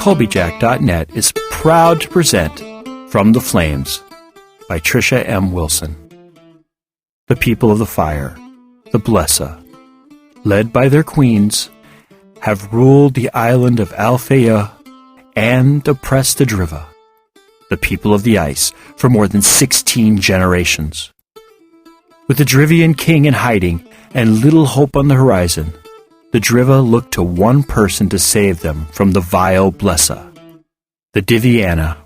Colbyjack.net is proud to present From the Flames by Trisha M. Wilson. The people of the fire, the Blesa, led by their queens, have ruled the island of Alfeyju and oppressed the Driva, the people of the ice, for more than 16 generations. With the Drivian King in hiding and little hope on the horizon, the Driva looked to one person to save them from the vile Blesa, the Diviana.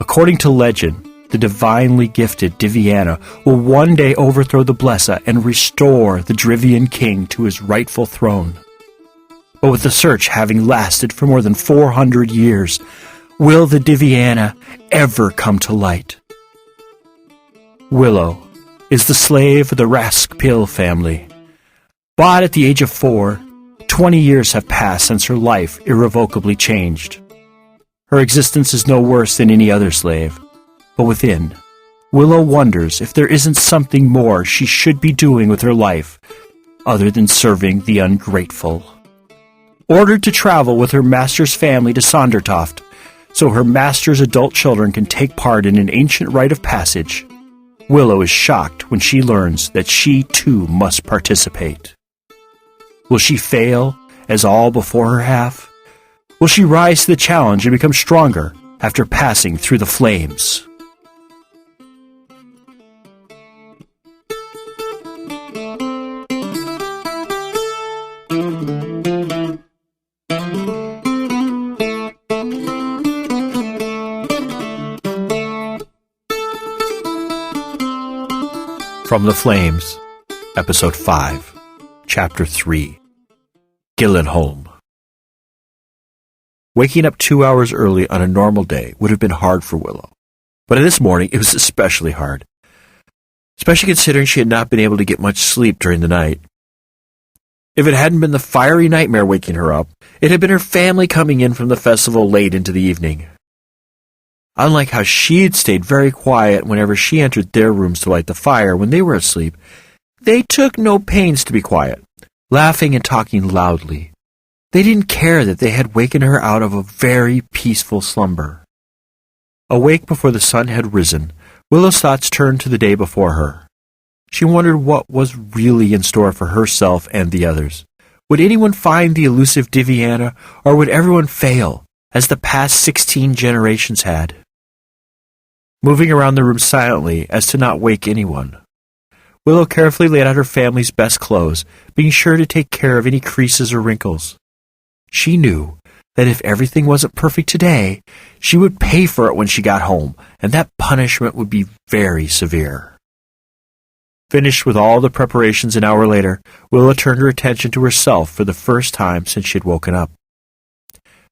According to legend, the divinely gifted Diviana will one day overthrow the Blesa and restore the Drivian King to his rightful throne. But with the search having lasted for more than 400 years, will the Diviana ever come to light? Willow is the slave of the Raskpil family. But at the age of 4, 20 years have passed since her life irrevocably changed. Her existence is no worse than any other slave, but within, Willow wonders if there isn't something more she should be doing with her life other than serving the ungrateful. Ordered to travel with her master's family to Sondertoft, so her master's adult children can take part in an ancient rite of passage, Willow is shocked when she learns that she too must participate. Will she fail, as all before her have? Will she rise to the challenge and become stronger after passing through the flames? From the Flames, Episode 5, Chapter 3, Gyllenholm. Waking up 2 hours early on a normal day would have been hard for Willow, but this morning it was especially hard, especially considering she had not been able to get much sleep during the night. If it hadn't been the fiery nightmare waking her up, it had been her family coming in from the festival late into the evening. Unlike how she had stayed very quiet whenever she entered their rooms to light the fire when they were asleep, they took no pains to be quiet, laughing and talking loudly. They didn't care that they had wakened her out of a very peaceful slumber. Awake before the sun had risen, Willow's thoughts turned to the day before her. She wondered what was really in store for herself and the others. Would anyone find the elusive Diviana, or would everyone fail, as the past 16 generations had? Moving around the room silently as to not wake anyone, Willow carefully laid out her family's best clothes, being sure to take care of any creases or wrinkles. She knew that if everything wasn't perfect today, she would pay for it when she got home, and that punishment would be very severe. Finished with all the preparations an hour later, Willow turned her attention to herself for the first time since she had woken up.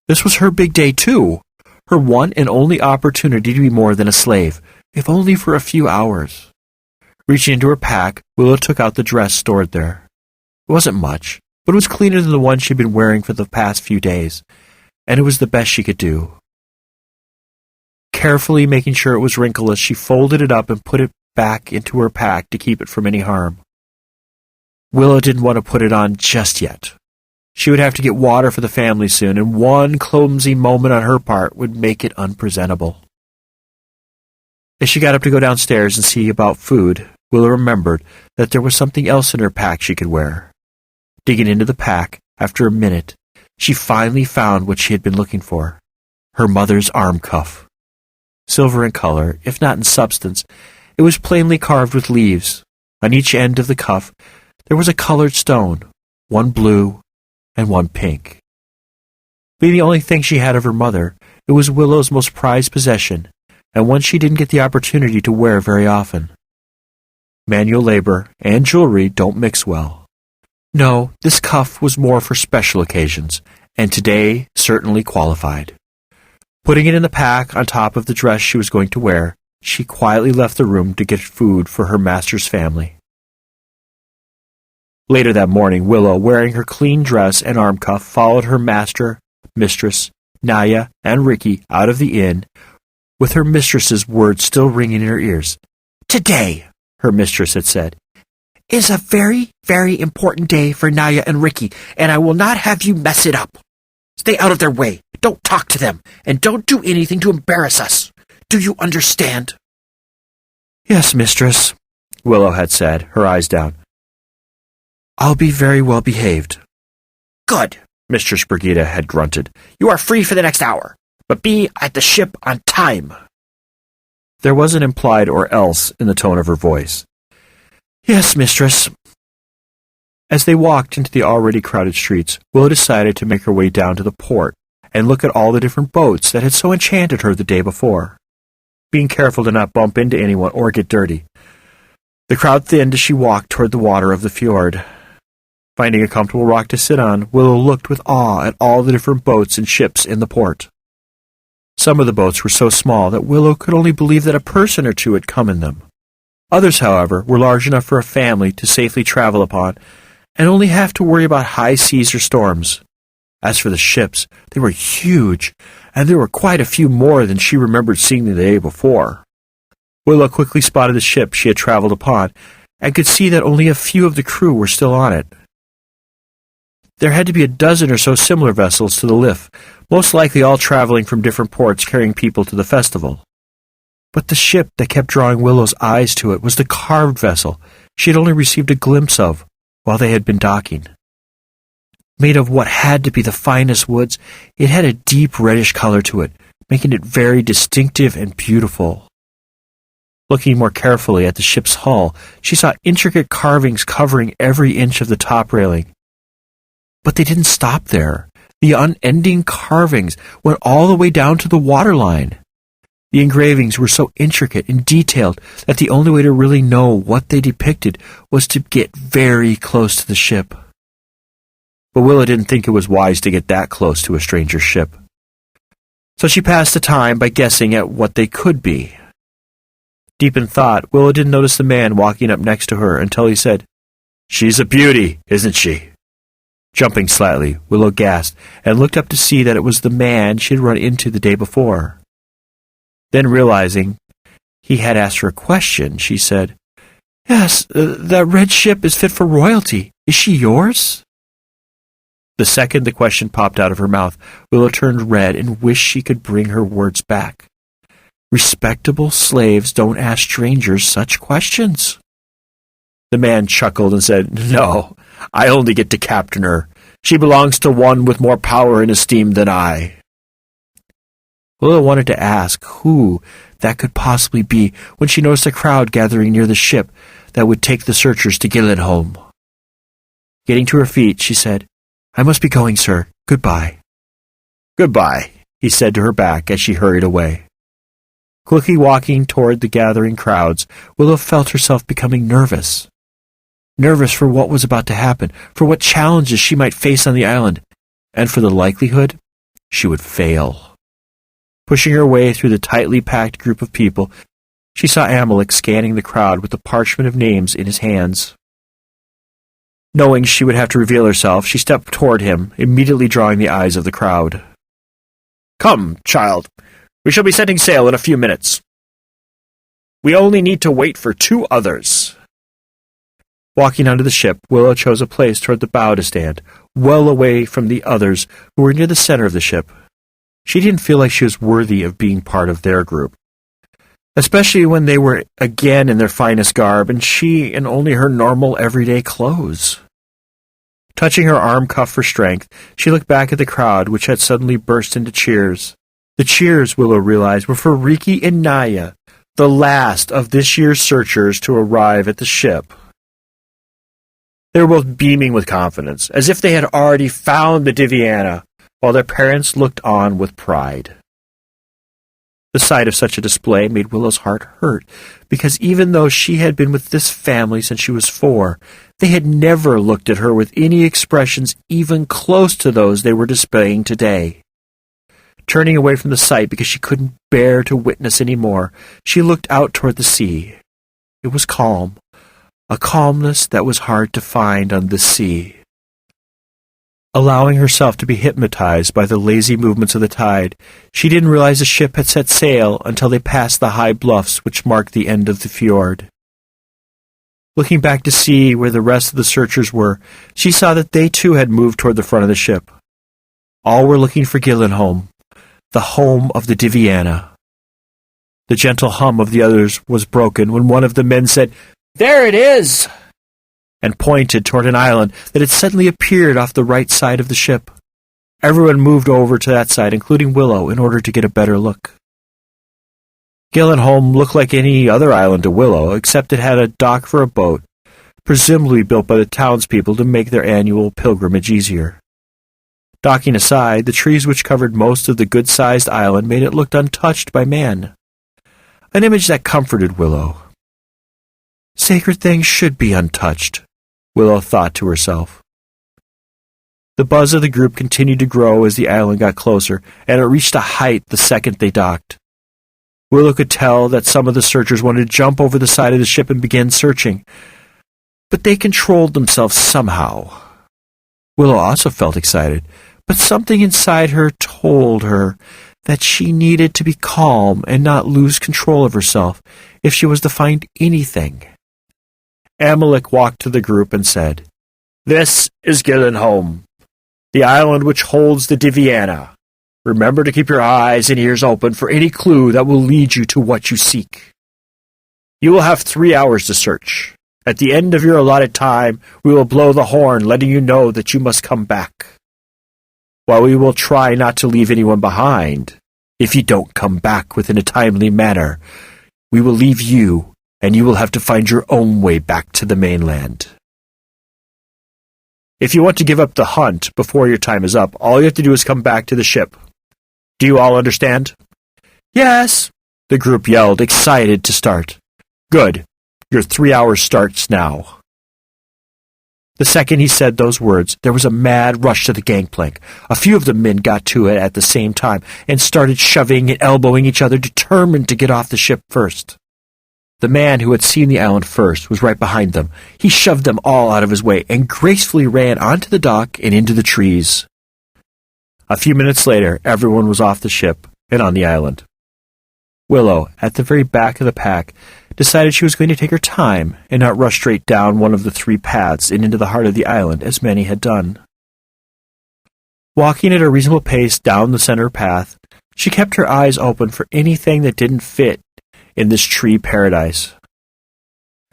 This was her big day, too, her one and only opportunity to be more than a slave, if only for a few hours. Reaching into her pack, Willow took out the dress stored there. It wasn't much, but it was cleaner than the one she'd been wearing for the past few days, and it was the best she could do. Carefully making sure it was wrinkleless, she folded it up and put it back into her pack to keep it from any harm. Willow didn't want to put it on just yet. She would have to get water for the family soon, and one clumsy moment on her part would make it unpresentable. As she got up to go downstairs and see about food, Willow remembered that there was something else in her pack she could wear. Digging into the pack, after a minute, she finally found what she had been looking for: her mother's arm cuff. Silver in color, if not in substance, it was plainly carved with leaves. On each end of the cuff there was a colored stone, one blue and one pink. Being the only thing she had of her mother, it was Willow's most prized possession, and one she didn't get the opportunity to wear very often. Manual labor and jewelry don't mix well. No, this cuff was more for special occasions, and today certainly qualified. Putting it in the pack on top of the dress she was going to wear, she quietly left the room to get food for her master's family. Later that morning, Willow, wearing her clean dress and arm cuff, followed her master, mistress, Naya, and Ricky out of the inn, with her mistress's words still ringing in her ears. "Today," her mistress had said, "is a very, very important day for Naya and Ricky, and I will not have you mess it up." Stay out of their way. Don't talk to them, and don't do anything to embarrass us. Do you understand?" "Yes, mistress," Willow had said, her eyes down. "I'll be very well behaved." "Good," Mistress Brigida had grunted. "You are free for the next hour, but be at the ship on time." There was an implied or else in the tone of her voice. "Yes, mistress." As they walked into the already crowded streets, Willow decided to make her way down to the port and look at all the different boats that had so enchanted her the day before, being careful to not bump into anyone or get dirty. The crowd thinned as she walked toward the water of the fjord. Finding a comfortable rock to sit on, Willow looked with awe at all the different boats and ships in the port. Some of the boats were so small that Willow could only believe that a person or two had come in them. Others, however, were large enough for a family to safely travel upon, and only have to worry about high seas or storms. As for the ships, they were huge, and there were quite a few more than she remembered seeing the day before. Willow quickly spotted the ship she had traveled upon, and could see that only a few of the crew were still on it. There had to be a dozen or so similar vessels to the Liff, most likely all traveling from different ports carrying people to the festival. But the ship that kept drawing Willow's eyes to it was the carved vessel she had only received a glimpse of while they had been docking. Made of what had to be the finest woods, it had a deep reddish color to it, making it very distinctive and beautiful. Looking more carefully at the ship's hull, she saw intricate carvings covering every inch of the top railing. But they didn't stop there. The unending carvings went all the way down to the waterline. The engravings were so intricate and detailed that the only way to really know what they depicted was to get very close to the ship. But Willow didn't think it was wise to get that close to a stranger's ship. So she passed the time by guessing at what they could be. Deep in thought, Willow didn't notice the man walking up next to her until he said, "She's a beauty, isn't she?" Jumping slightly, Willow gasped and looked up to see that it was the man she had run into the day before. Then realizing he had asked her a question, she said, "Yes, that red ship is fit for royalty. Is she yours?" The second the question popped out of her mouth, Willow turned red and wished she could bring her words back. Respectable slaves don't ask strangers such questions. The man chuckled and said, "No, I only get to captain her. She belongs to one with more power and esteem than I." Willow wanted to ask who that could possibly be when she noticed a crowd gathering near the ship that would take the searchers to Gillenholm. Getting to her feet, she said, "I must be going, sir. Goodbye." "Goodbye," he said to her back as she hurried away. Quickly walking toward the gathering crowds, Willow felt herself becoming nervous. Nervous for what was about to happen, for what challenges she might face on the island, and for the likelihood she would fail. Pushing her way through the tightly packed group of people, she saw Amalek scanning the crowd with the parchment of names in his hands. Knowing she would have to reveal herself, she stepped toward him, immediately drawing the eyes of the crowd. "Come, child. We shall be setting sail in a few minutes. We only need to wait for 2 others. Walking onto the ship, Willow chose a place toward the bow to stand, well away from the others who were near the center of the ship. She didn't feel like she was worthy of being part of their group, especially when they were again in their finest garb and she in only her normal everyday clothes. Touching her arm cuff for strength, she looked back at the crowd, which had suddenly burst into cheers. The cheers, Willow realized, were for Riki and Naya, the last of this year's searchers to arrive at the ship. They were both beaming with confidence, as if they had already found the Diviana, while their parents looked on with pride. The sight of such a display made Willow's heart hurt, because even though she had been with this family since she was 4, they had never looked at her with any expressions even close to those they were displaying today. Turning away from the sight because she couldn't bear to witness any more, she looked out toward the sea. It was calm, a calmness that was hard to find on this sea. Allowing herself to be hypnotized by the lazy movements of the tide, she didn't realize the ship had set sail until they passed the high bluffs which marked the end of the fjord. Looking back to see where the rest of the searchers were, she saw that they too had moved toward the front of the ship. All were looking for Gillenholm, the home of the Diviana. The gentle hum of the others was broken when one of the men said, "There it is!" and pointed toward an island that had suddenly appeared off the right side of the ship. Everyone moved over to that side, including Willow, in order to get a better look. Gillenholm looked like any other island to Willow, except it had a dock for a boat, presumably built by the townspeople to make their annual pilgrimage easier. Docking aside, the trees which covered most of the good-sized island made it look untouched by man, an image that comforted Willow. Sacred things should be untouched, Willow thought to herself. The buzz of the group continued to grow as the island got closer, and it reached a height the second they docked. Willow could tell that some of the searchers wanted to jump over the side of the ship and begin searching, but they controlled themselves somehow. Willow also felt excited, but something inside her told her that she needed to be calm and not lose control of herself if she was to find anything. Amalek walked to the group and said, "This is Gillenholm, the island which holds the Diviana. Remember to keep your eyes and ears open for any clue that will lead you to what you seek. You will have 3 hours to search. At the end of your allotted time, we will blow the horn, letting you know that you must come back. While we will try not to leave anyone behind, if you don't come back within a timely manner, we will leave you, and you will have to find your own way back to the mainland. If you want to give up the hunt before your time is up, all you have to do is come back to the ship. Do you all understand?" "Yes," the group yelled, excited to start. "Good. Your 3 hours starts now." The second he said those words, there was a mad rush to the gangplank. A few of the men got to it at the same time and started shoving and elbowing each other, determined to get off the ship first. The man who had seen the island first was right behind them. He shoved them all out of his way and gracefully ran onto the dock and into the trees. A few minutes later, everyone was off the ship and on the island. Willow, at the very back of the pack, decided she was going to take her time and not rush straight down one of the 3 paths and into the heart of the island, as many had done. Walking at a reasonable pace down the center path, she kept her eyes open for anything that didn't fit in this tree paradise.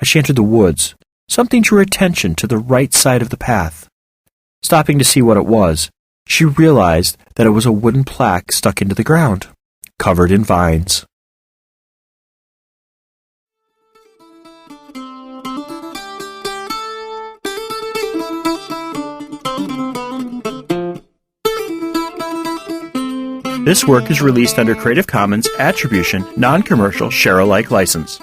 As she entered the woods, something drew her attention to the right side of the path. Stopping to see what it was, she realized that it was a wooden plaque stuck into the ground, covered in vines. This work is released under Creative Commons Attribution, Non-Commercial, Share-alike license.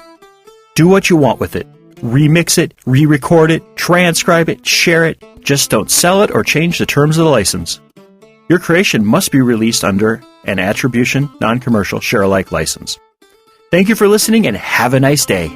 Do what you want with it. Remix it, re-record it, transcribe it, share it. Just don't sell it or change the terms of the license. Your creation must be released under an Attribution, Non-Commercial, Share-alike license. Thank you for listening and have a nice day.